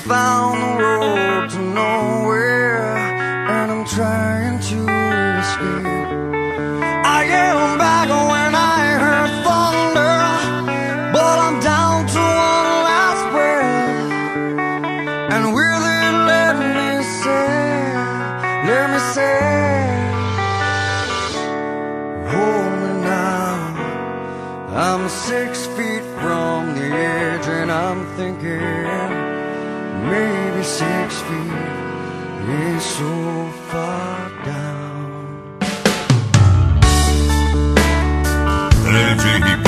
found the road to nowhere, and I'm trying to escape. I am back when I heard thunder, but I'm down to one last breath. And with it, let me say, hold me now. I'm 6 feet from the edge, and I'm thinking maybe 6 feet is so far down. DJ Ric.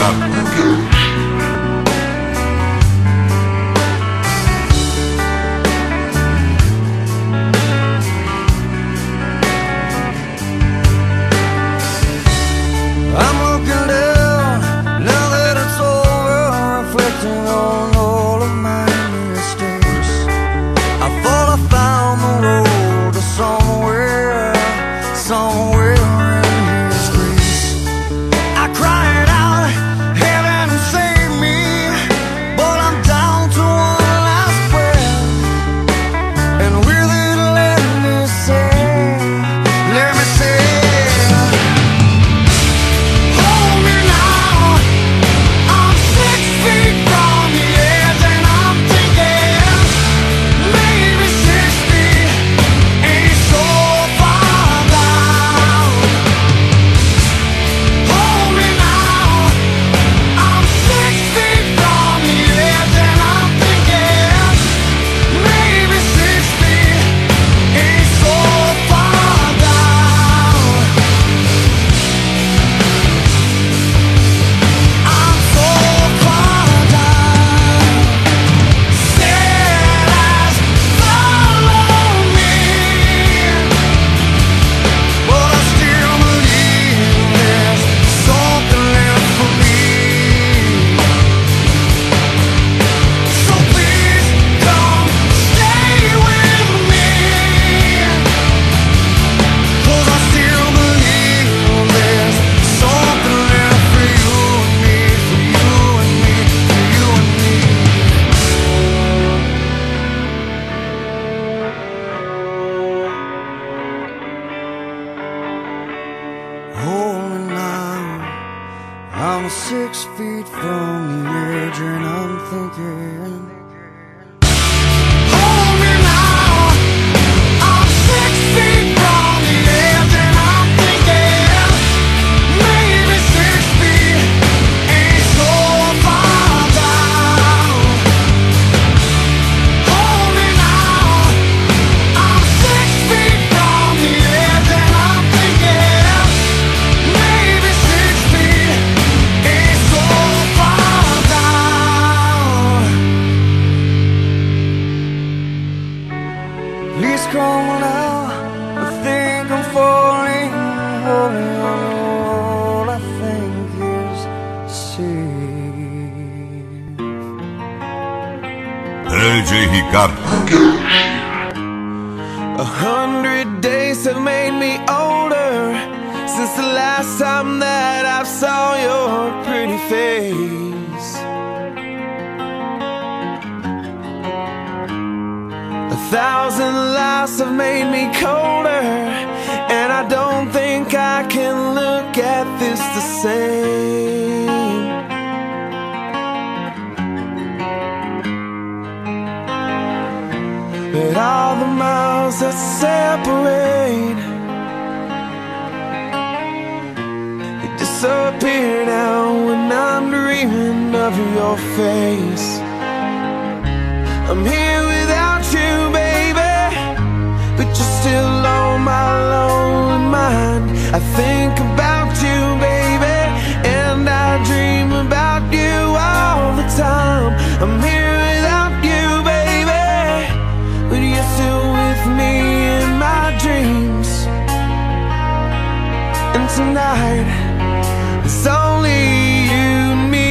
I'm 6 feet from the edge, and I'm thinking, hold me now. I'm 6 feet from the edge, and I'm thinking, maybe 6 feet ain't so far down. Hold me now. I'm 6 feet from the edge, and I'm thinking, maybe 6 feet ain't so far down. Please come now, I think I'm falling, holding on to all I think is safe. DJ Ric. 100 days have made me older since the last time that I saw your pretty face. 1,000 lives have made me colder, and I don't think I can look at this the same. But all the miles that separate, they disappear now when I'm dreaming of your face. I'm here without you, baby, but you're still on my lonely mind. I think about you, baby, and I dream about you all the time. I'm here without you, baby, but you're still with me in my dreams. And tonight, it's only you and me.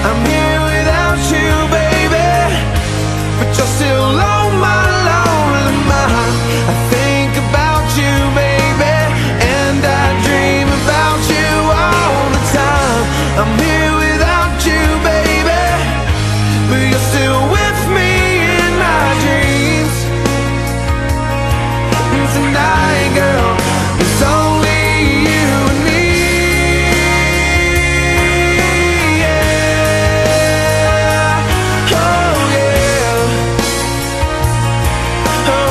I'm here without you, baby, but you're still on my lonely mind. I think about you, baby, and I dream about you all the time. I'm here without you, baby, but you're still with me in my dreams. And tonight, girl, it's only you and me. Yeah. Oh yeah. Oh,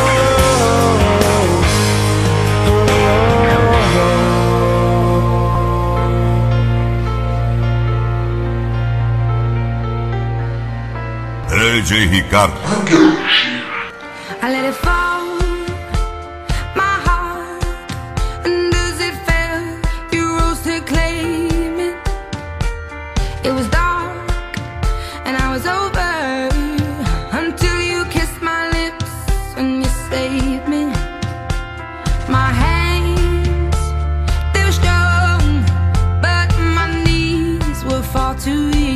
DJ Ricardo. I let it fall, my heart, and as it fell, you rose to claim it. It was dark, and I was over, until you kissed my lips and you saved me. My hands, they were strong, but my knees were far too weak.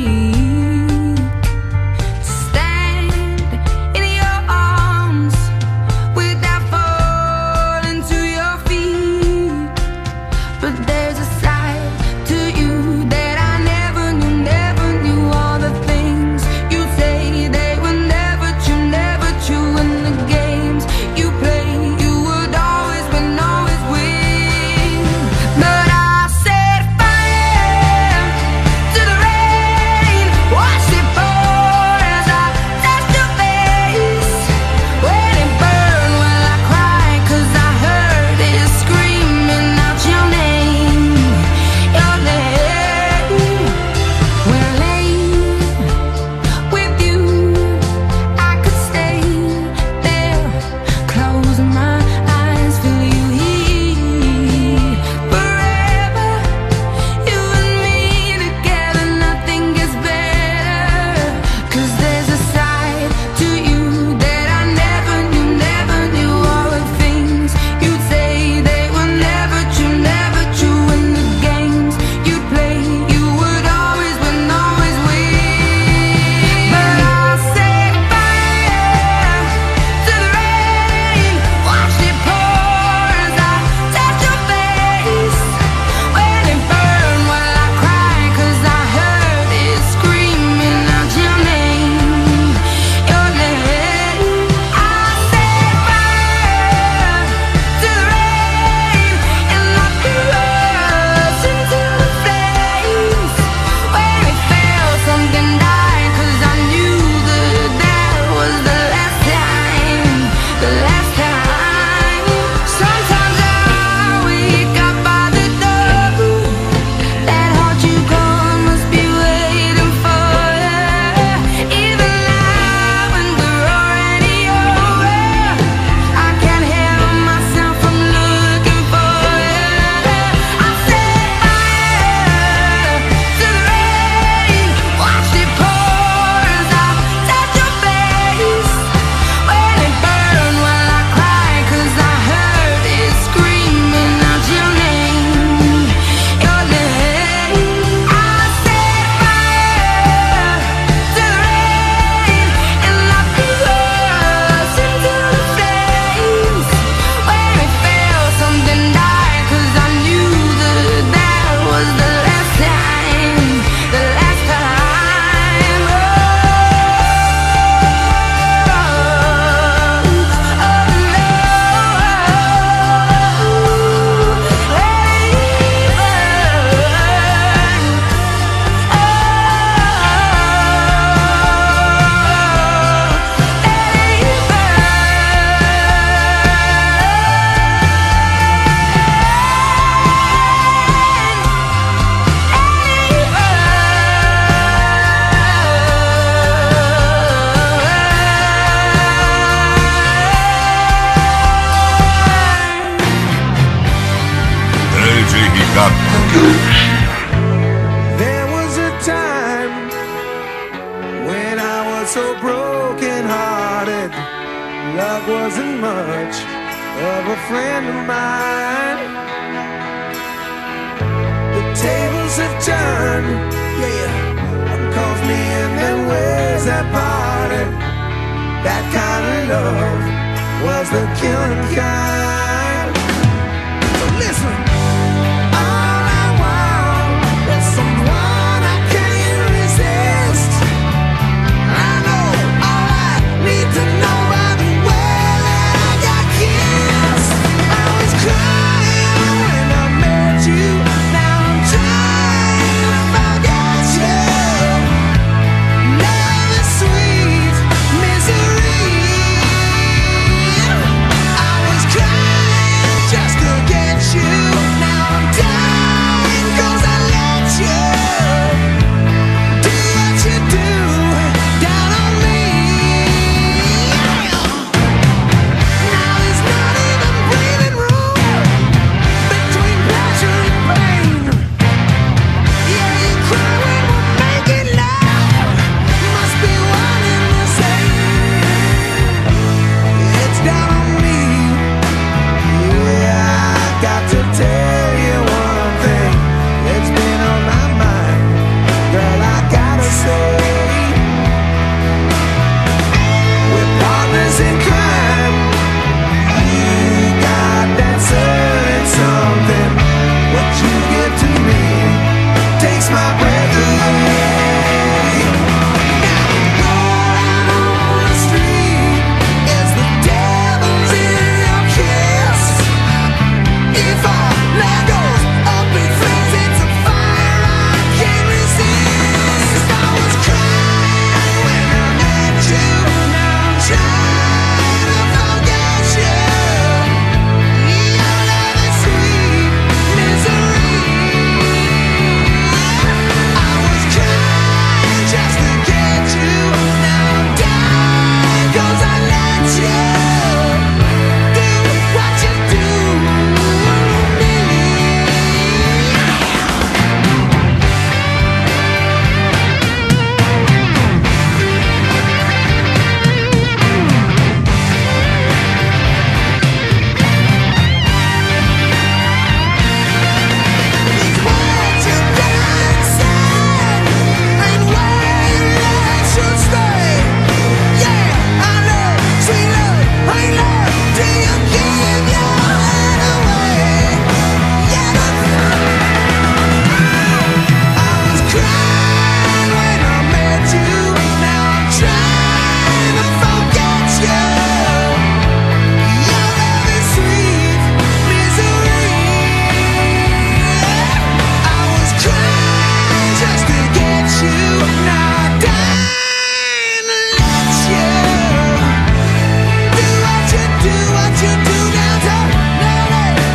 There was a time when I was so broken hearted. Love wasn't much of a friend of mine. The tables have turned, yeah, and caused me was that party. That kind of love was the killing kind. So listen. All I want is someone I can't resist. I know all I need to know by the way that I got kissed. I was crying when I met you. Now I'm trying to forget you. Love is sweet misery. I was crying just to get you. Now I'm dying 'cause I let you do what you do down on me. Now there's not even breathing room between pleasure and pain. Yeah, you cry when we're making love. Must be one and the same. It's down on me. Yeah, I got to tell you one thing. It's been on my mind. Girl, I gotta say, we're partners in crime. You got that certain something. What you give to me takes my breath away. Going on the street is the devil's in your kiss. If our love goes up in flames, it's a fire I can't resist. I was crying when I met you. Now I'm trying to forget you. Your love is sweet misery. I was crying just to get you. Now I'm dying 'cause I let you do what you do to me. These words you done said ain't where your love should stay. Yeah, I know, sweet love ain't love till you give your head away. Yeah, I was crying when I met you. Now I'm trying to forget you. Your love is sweet misery. I was crying just to get you. Now I'm dying to let you do what you do down to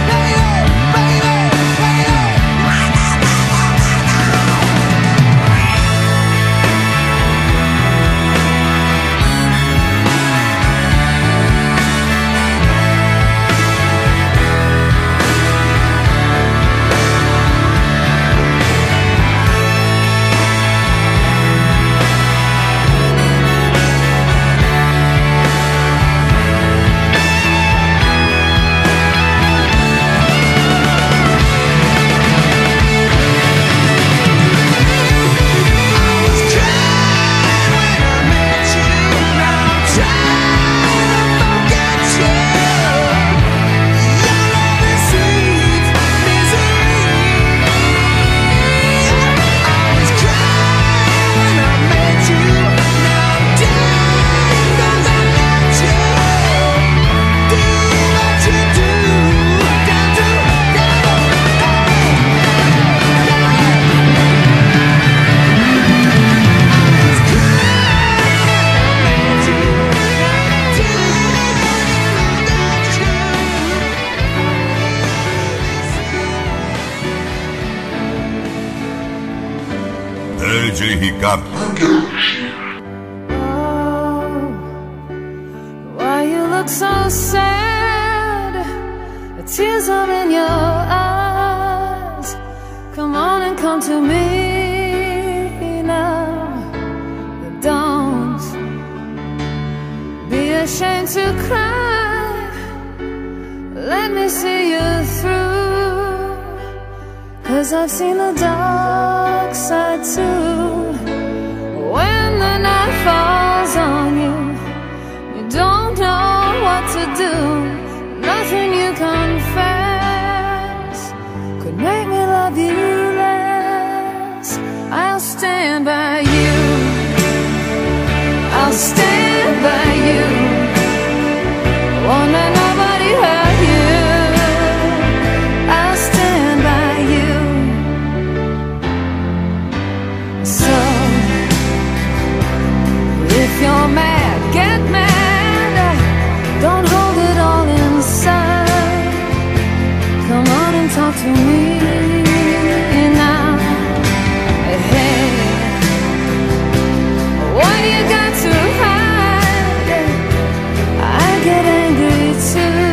DJ Ricardo. Why you look so sad? The tears are in your eyes. Come on and come to me now. Don't be ashamed to cry. Let me see you through. 'Cause I've seen the dark side too. When the night falls on you, you don't know what to do. Nothing you confess could make me love you less. I'll stand by you, I'll stand by you. Won't let nobody hurt you. I'll stand by you. So if you're mad, get mad. Don't hold it all inside. Come on and talk to me now. Hey, what do you got to hide? I get angry too.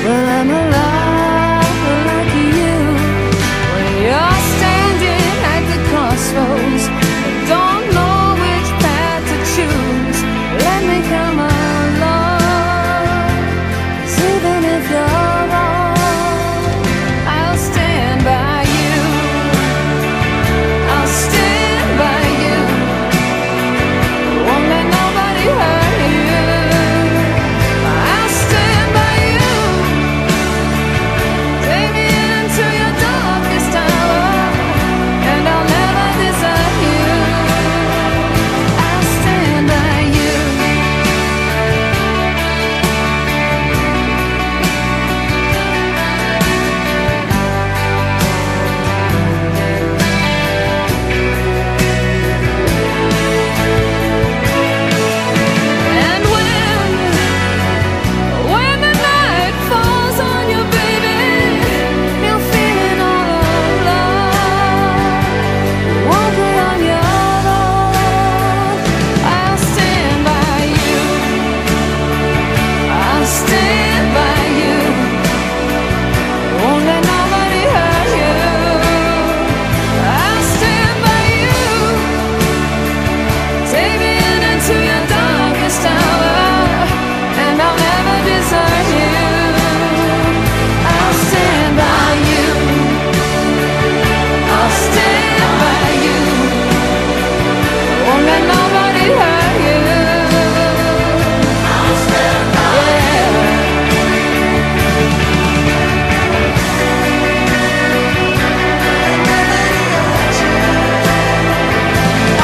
Well, I'm alive like you. When you're standing at the crossroads, don't know which path to choose. Let me come along. 'Cause even if you're wrong, I'll stand by you. I'll stand by you. Won't let nobody hurt you. I'll stand by you. Take me into your darkest hour, and I'll never desert you. I'll stand by you. And when the night falls on you, baby, you're feeling all alone. Won't be on your own. I'll stand by you. I'll stand by you. Won't let nobody hurt you. I'll stand by you. Take me into your darkest hour, and I'll never desert you. I'll stand by you. I'll stand by you. Won't let nobody hurt you. I'll stand by you.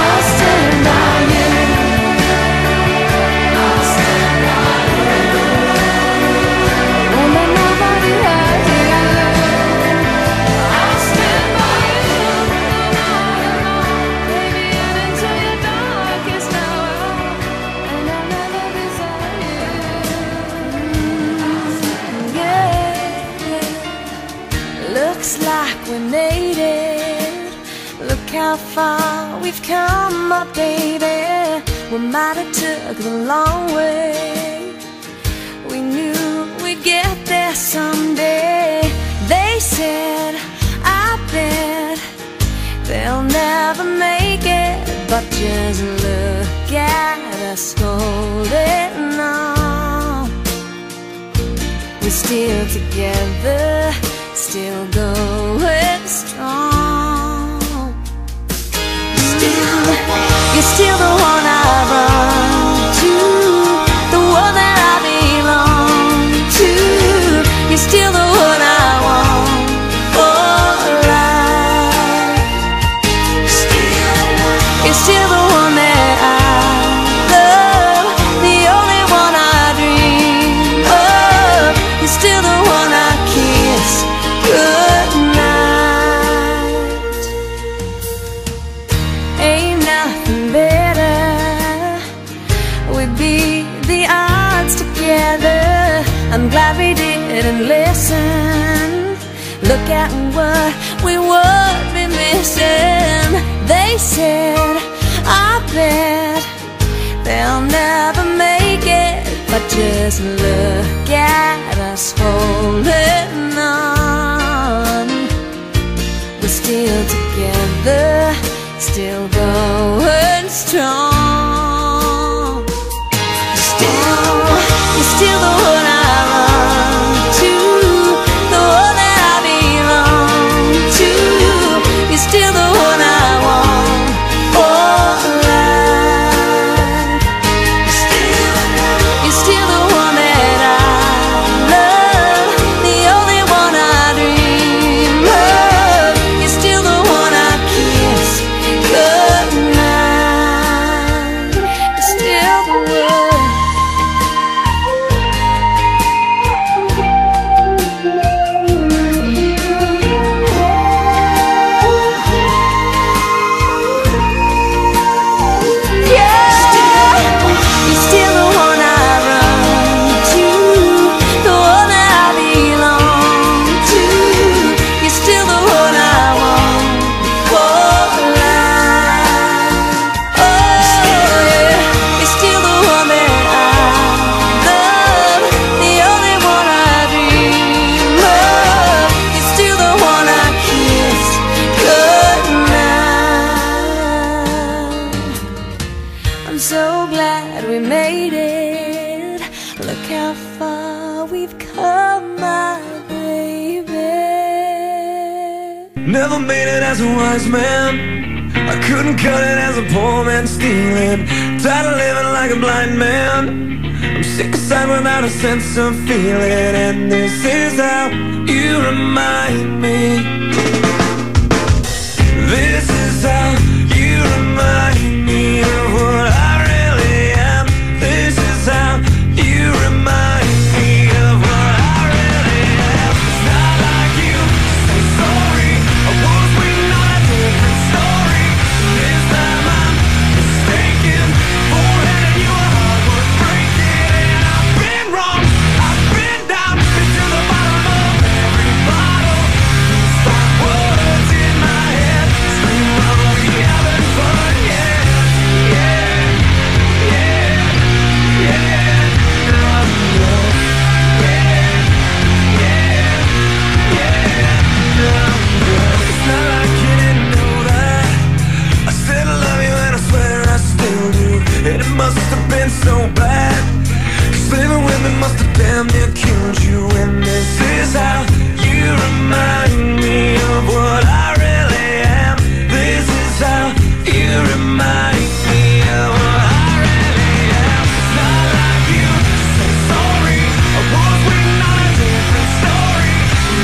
I'll stand by you. I'll stand by you. Won't let nobody hurt you. I'll stand by you. Take me into your darkest hour, and I'll never desert you. Yeah. Looks like we made it. Look how far we've come, my baby. We might have took the long way. We knew we'd get there someday. They said, I bet they'll never make it. But just look at us holding on. We're still together, still going strong. You're still the one I run to, the one that I belong to. You're still the one I want for life. You're still the one that I love, the only one I dream of. You're still the one I kiss goodnight. Ain't nothing better. We beat the odds together. I'm glad we didn't listen. Look at what we would be missing. They said, I bet they'll never make it. But just look at us holding on. We're still together, still going strong. You're still the one I run to, the one that I belong to. You're still the one I want for life. Never made it as a wise man. I couldn't cut it as a poor man stealing. Tired of living like a blind man. I'm sick aside without a sense of feeling. And this is how you remind me. This is how you remind me of what I really am. This is how you remind me of what I really am. It's not like you say sorry. I was waiting on a different story. This time I'm mistaken for handing you a heart worth breaking. And I've been wrong, I've been down, been to the bottom of every bottle. These five words in my head scream, are we having fun yet? Yeah, yeah, yeah. It's not like you didn't know that I said I love you and I swear I still do. And it must have been so bad, 'cause living with me must have damn near killed you. And this is how you remind me of what I really am. This is how you remind me of what I really am. It's not like you say sorry. I was waiting on a different story.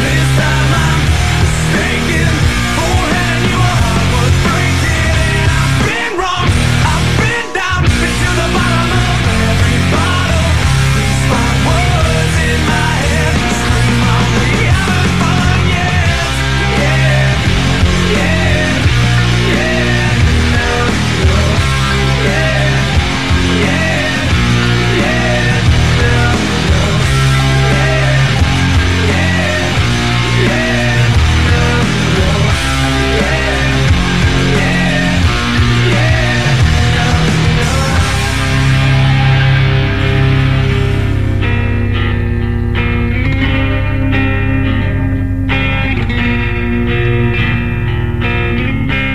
This time I'm mistaken for handing you a heart worth breaking. And I've been wrong, I've been down, been to the bottom of every bottle. These five words in my head scream, are we having fun yet? Yeah, yeah, yeah, no, no, yeah, yeah, yeah, no, no, yeah, yeah, yeah, no, no, yeah,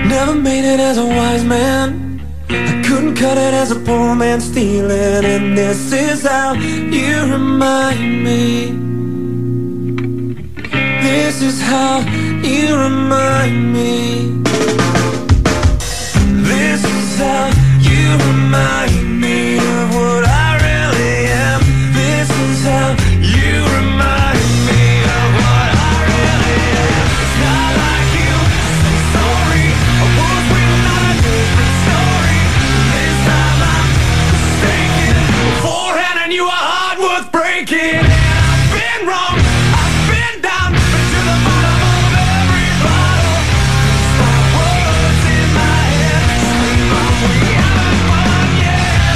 Never made it as a wise man. I couldn't cut it as a poor man stealing. And this is how you remind me. This is how you remind me. This is how you remind me of what I really am. This is how you remind me of what I really am. It's not like you say sorry. I was waiting on a different story. This time I'm mistaken for handing you a heart worth breaking. And I've been wrong, I've been down, been to the bottom of every bottle. These five words in my head scream, are we having fun yet?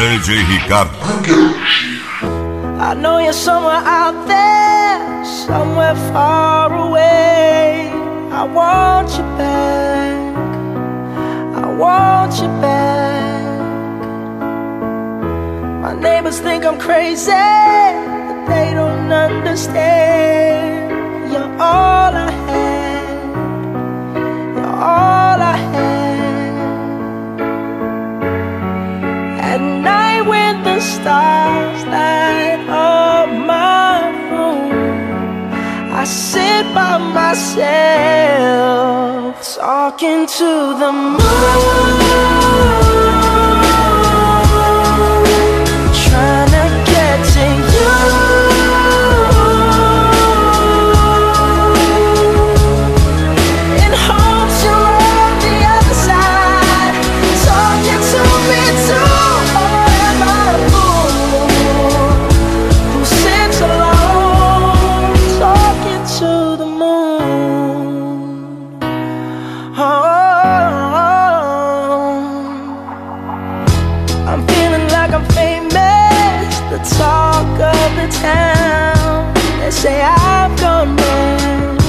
DJ Ricardo. I know you're somewhere out there, somewhere far away. I want you back, I want you back. My neighbors think I'm crazy, but they don't understand. You're all I had, you're all I had. At night when the stars light up my room, I sit by myself, talking to the moon, trying to get to you. In hopes you're on the other side, talking to me too. Talk of the town. They say I've gone mad,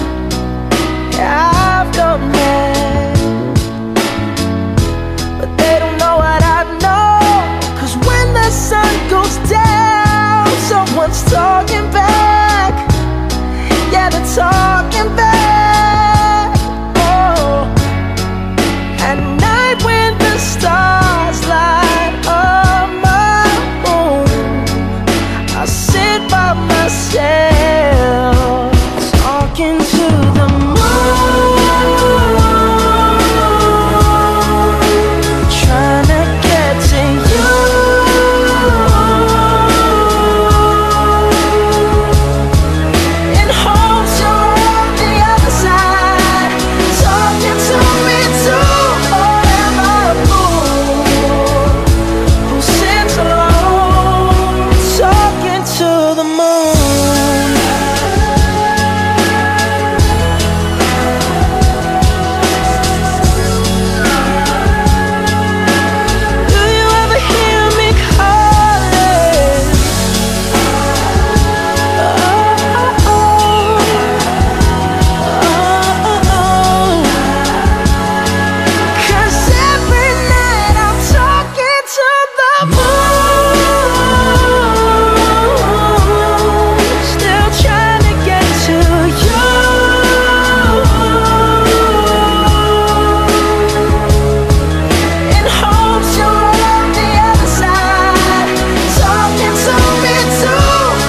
yeah, I've gone mad. But they don't know what I know, 'cause when the sun goes down, someone's talking back. Yeah, they're talking back. Oh, at night when the stars light up my room, I sit by myself, talking to the moon, trying to get to you. In hopes you're on the other side, talking to me too. Or am I a fool who sits alone, talking to the moon? Do you ever hear me calling? Oh, oh, oh, oh. 'Cause every night I'm talking to the moon, still trying to get to you. In hopes you're on the other side, talking to me too.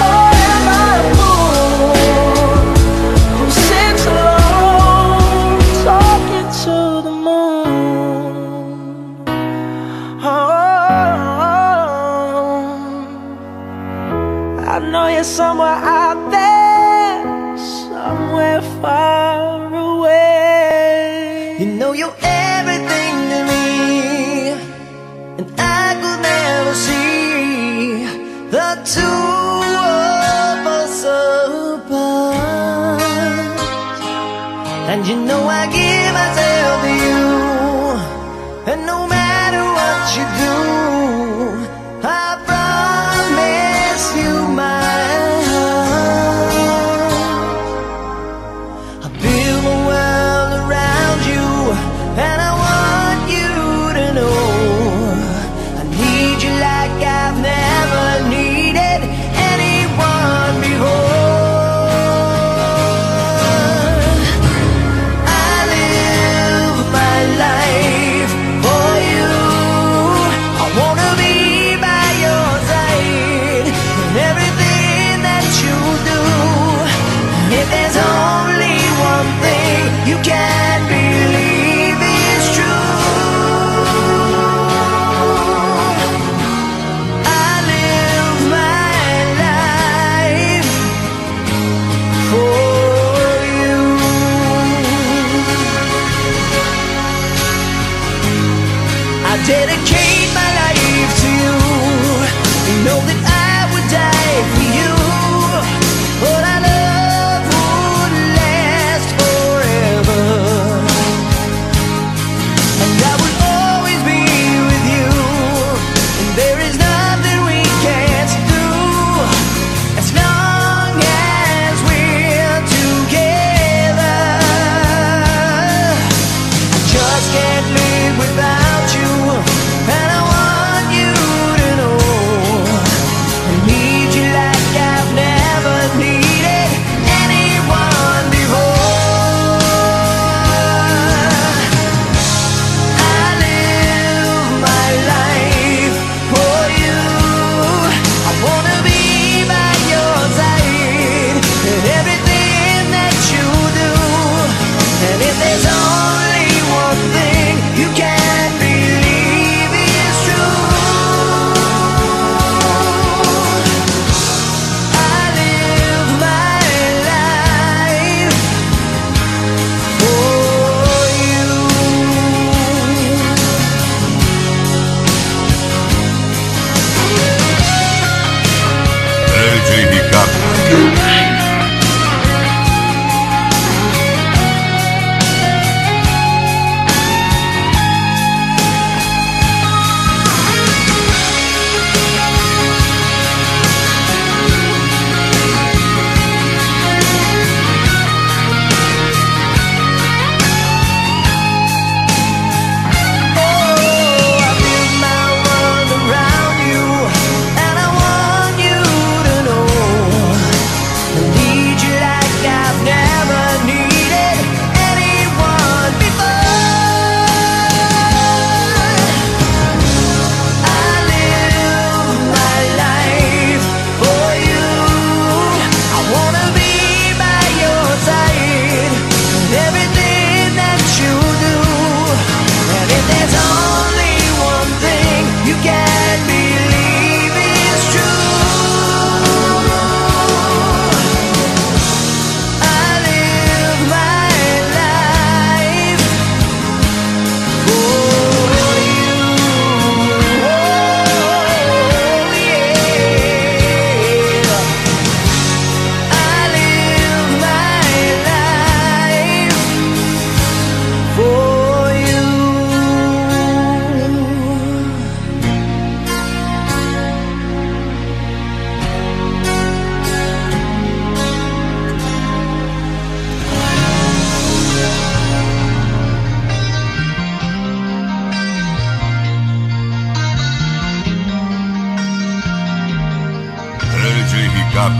Or am I a fool who sits alone, talking to the moon? Oh, I know you're somewhere out there, somewhere far away. You know you're everything to me, and I could never see the two of us apart. And you know I give myself to you, and no matter what you do, I promise you my heart. I build a world around you, and I want you to know I need you like I've never needed anyone before. I live my life for you. I wanna be by your side in everything that you do. If there's only one thing you can believe is true, I live my life for you. I dedicate my life to you. You know that I would die for you. But our love would last forever, and I will always be with you. And there is nothing Ric.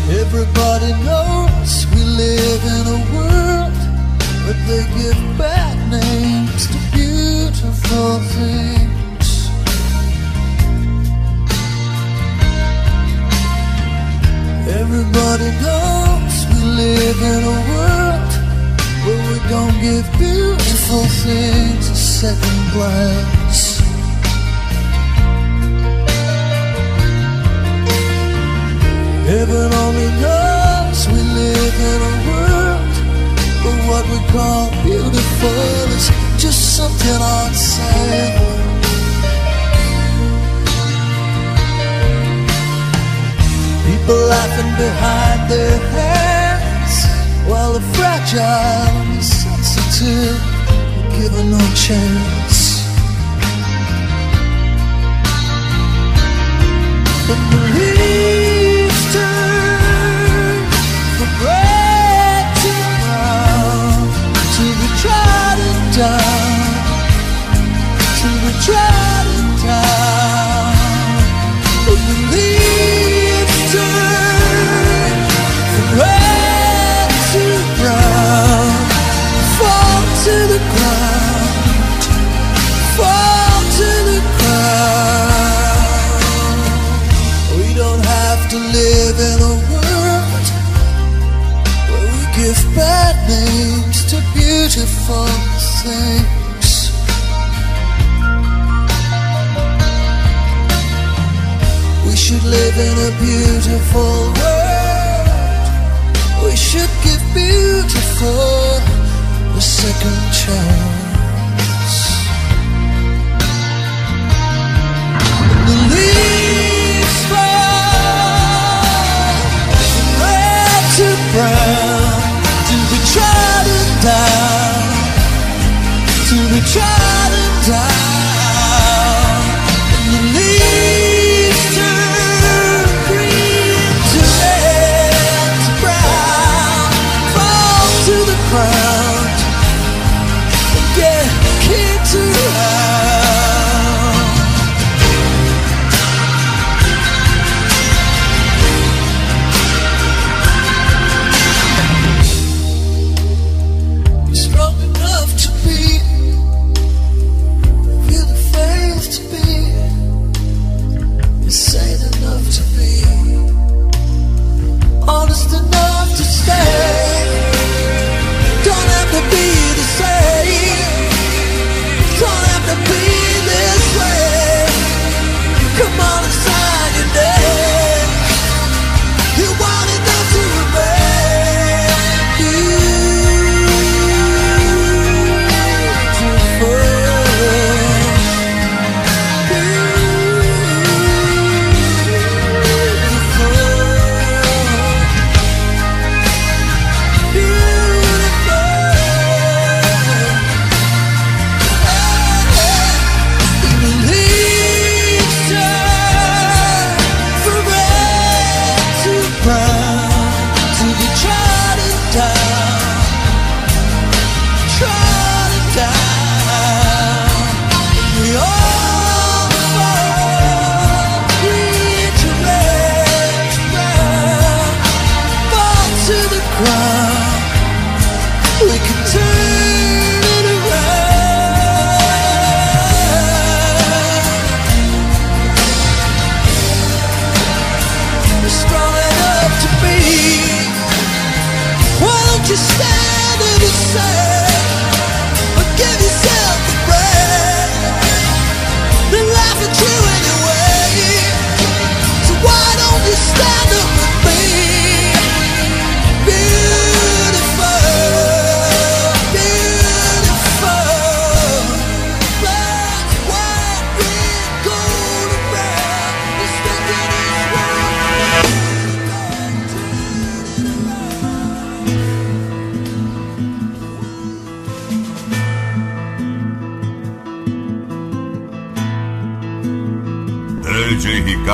Everybody knows we live in a world where they give bad names to beautiful things. Everybody knows we live in a world where we don't give beautiful things a second glance. Heaven only knows we live in a world where what we call beautiful is just something on sale. People laughing behind their hands while the fragile and the sensitive are given no chance. But the leaves turn from red to brown, to be trodden down, to be trodden down. But the leaves turn from red to brown, fall to the ground, fall to the ground. We don't have to live in a world where we give bad names to beautiful things. We should live in a beautiful world. We should give beautiful a second chance. The leaves fall from red to brown, to be trodden down, to be trodden down. And the leaves turn green to red to brown, fall to the ground, DJ Ric.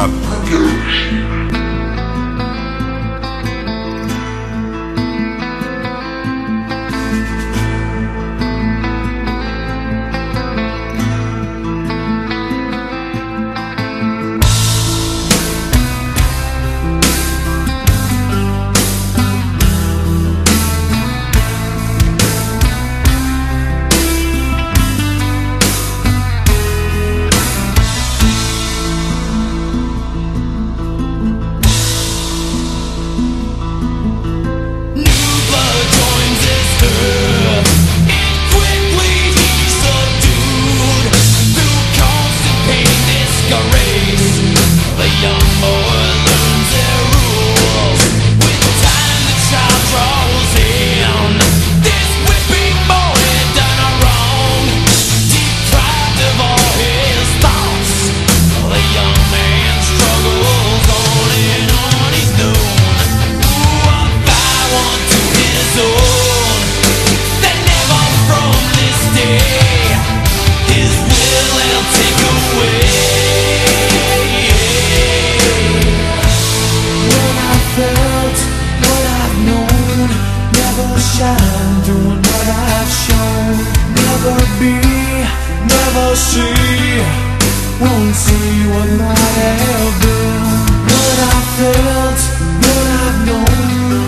Won't see what might have been. What I felt, what I've known.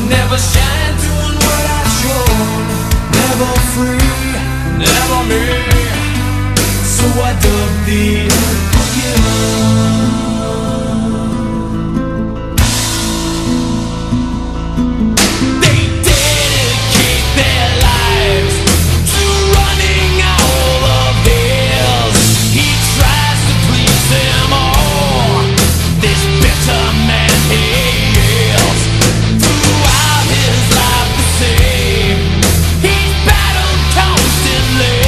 Never shine doing what I've shown. Never free, never me. So I dug the unforgiven. They dedicate their lives to running all of theirs. He tries to please them all. This bitter man hails throughout his life the same. He's battled constantly.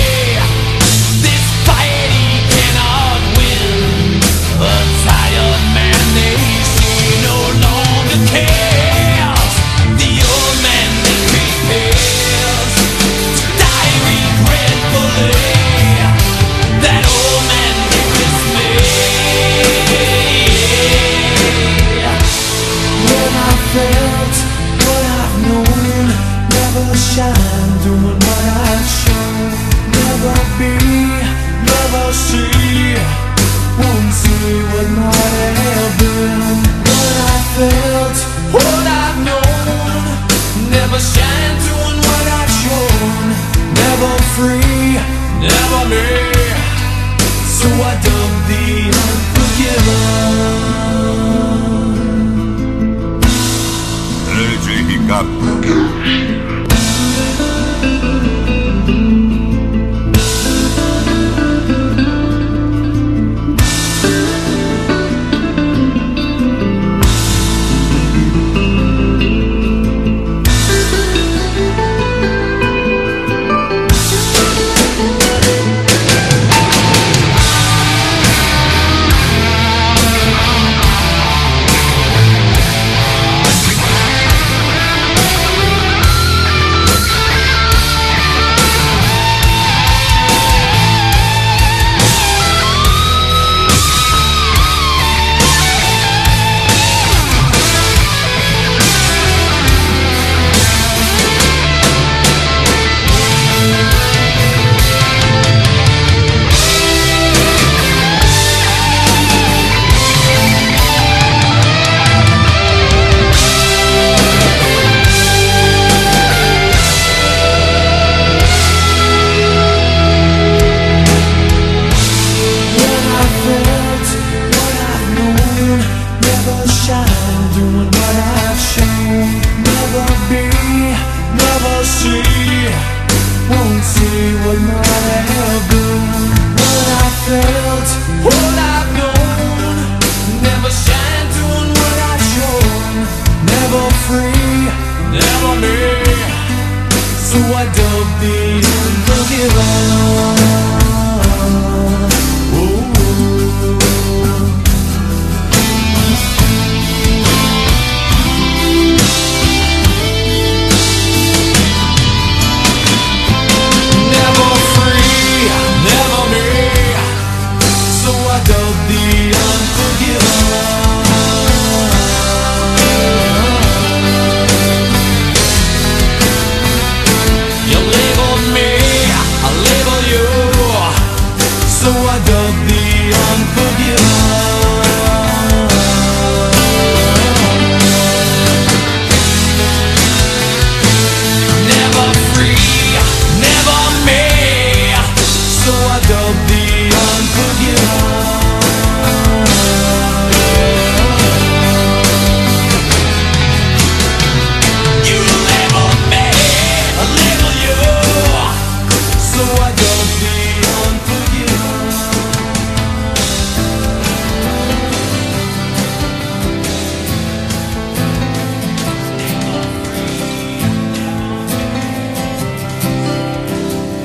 This fight he cannot win. A tired man they see no longer cares. The old man that prepares to die regretfully. That old man is me. When I felt what I've known, never shine doing what I've shown. Never be, never see, won't see what might have been. What I felt, what I've known, never shine doing what I've shown. Never free, never me. So I dug the unforgiven. DJ Ric. of the unforgiven. You label me, I label you, so I don't be unforgiven.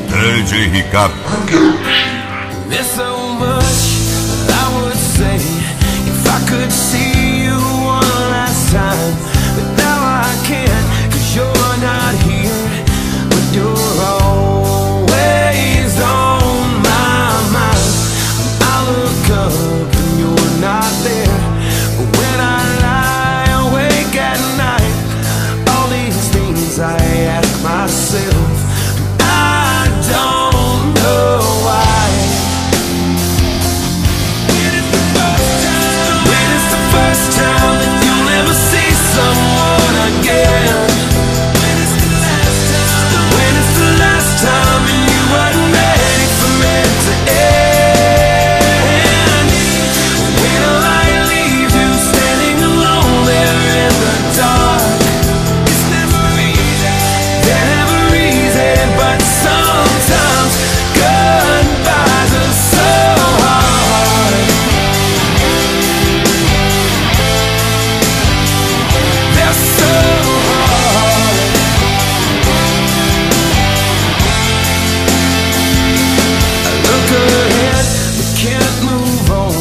DJ Ricardo. There's so much I would say if I could see you one last time, but now I can't, 'cause you're not here, but you're always on my mind. I look up and you're not there, but when I lie awake at night, all these things I ask myself, I don't know why. When is the first time that you'll ever see someone again? When is the last time? When is the last time and you weren't ready for it to end? When will I leave you standing alone there in the dark? It's never easy, they're never easy, but sometimes goodbyes are so hard. They're so hard. I look ahead but can't move on.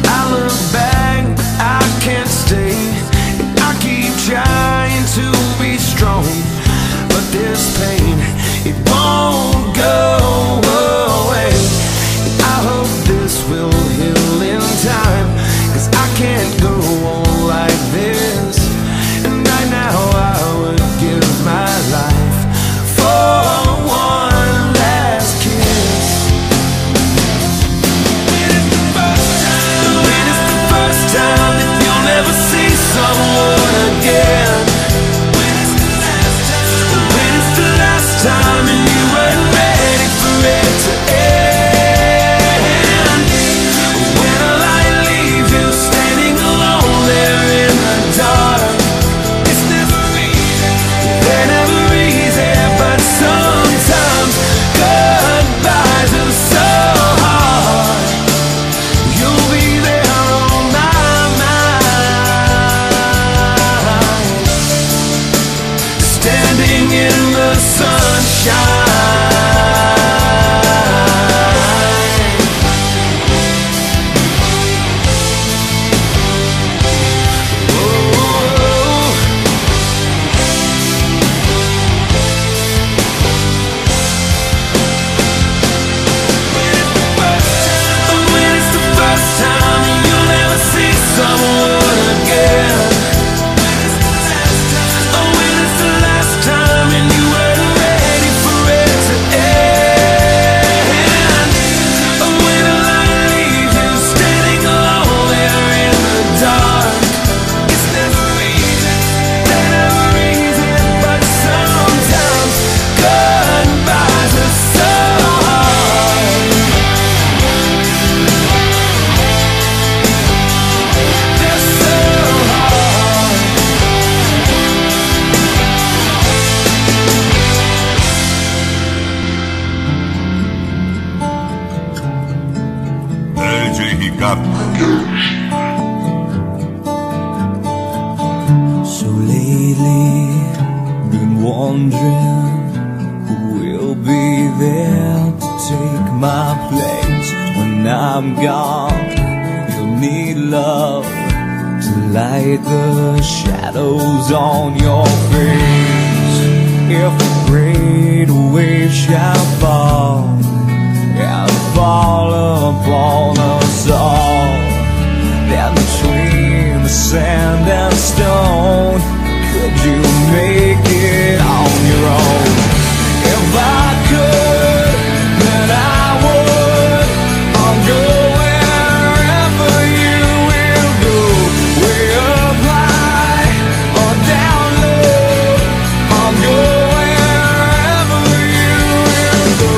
I look back but I can't stay. And I keep trying to be strong, but this pain, it won't go away. And I hope this will heal in time, 'cause I can't go on like this. And right now I would give my life for one last kiss. When is the first time? When is the first time that you'll never see someone again? When is the last time? When is the last time and you weren't ready for it to end? When will I leave you standing alone there in the dark? It's never easy, they're never easy, but sometimes goodbyes are so hard. You'll be there on my mind, standing in the sunshine. Oh, when is the first time you'll ever see someone again? When is the last time? When is the last time and you weren't ready for it to end? When will I leave you standing alone there in the dark? It's never easy, they're never easy, but sometimes goodbyes are so hard. They're so hard. DJ Ricardo. So lately, been wondering who will be there to take my place when I'm gone. You'll need love to light the shadows on your face. If a great wave shall fall and fall upon us all, then between the sand and stone, could you make it on your own? If I could, then I would. I'll go wherever you will go, way up high or down low. I'll go wherever you will go,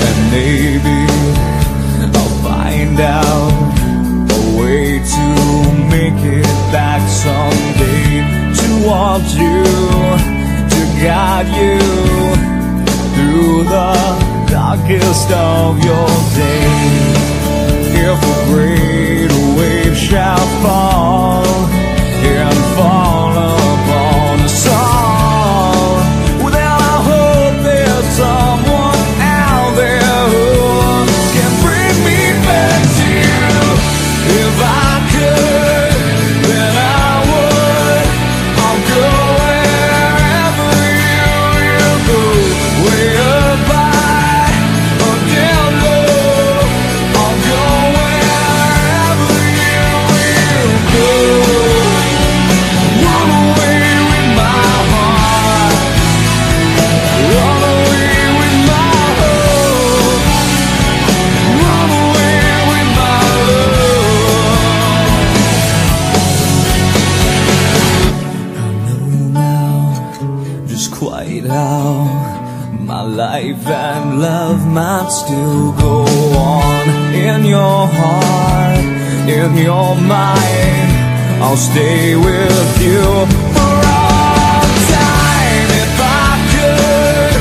and maybe rest of your days. If a great wave shall fall and fall upon us all, well, then I hope there's someone out there who can bring me back to you. If I could, then I would. I'll go wherever you go, way up high or down low. I'll go wherever you will go. Run away with my heart, run away with my hope, run away with my love. I know now just quite how my life and love might still go on. In your heart, in your mind, I'll stay with you for all time. If I could,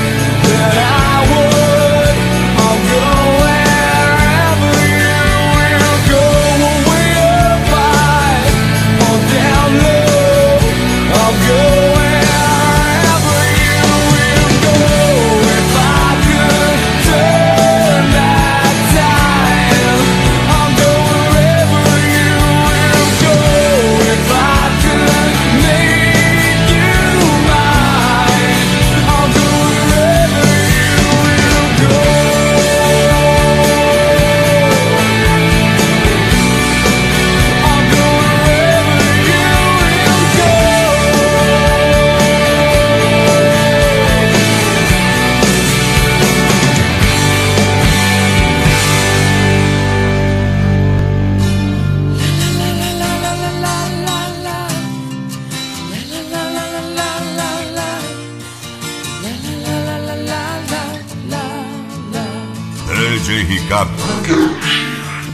then I would. I'll go wherever you will go, way up high or down low. I'll go wherever you will go. If I could turn back time, I'll go wherever you will go. If I could make you mine, I'll go wherever you will go. I'll go wherever you will go. DJ Ricardo.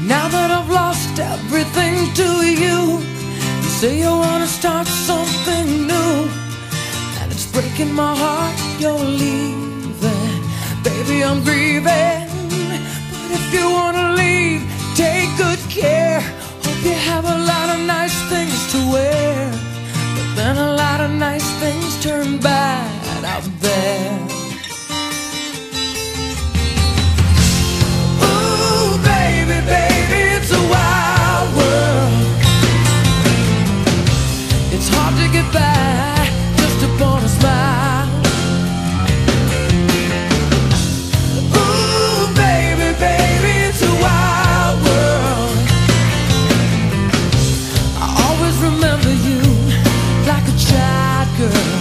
Now that I've lost everything to you, you say you wanna start something new, and it's breaking my heart you're leaving. Baby, I'm grieving, but if you wanna leave, take good care. Hope you have a lot of nice things to wear, but then a lot of nice things turn bad out there. Ooh, baby, baby, it's a wild world. It's hard to get by just upon a smile. Ooh, baby, baby, it's a wild world. I always remember you like a child girl.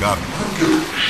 Ricardo.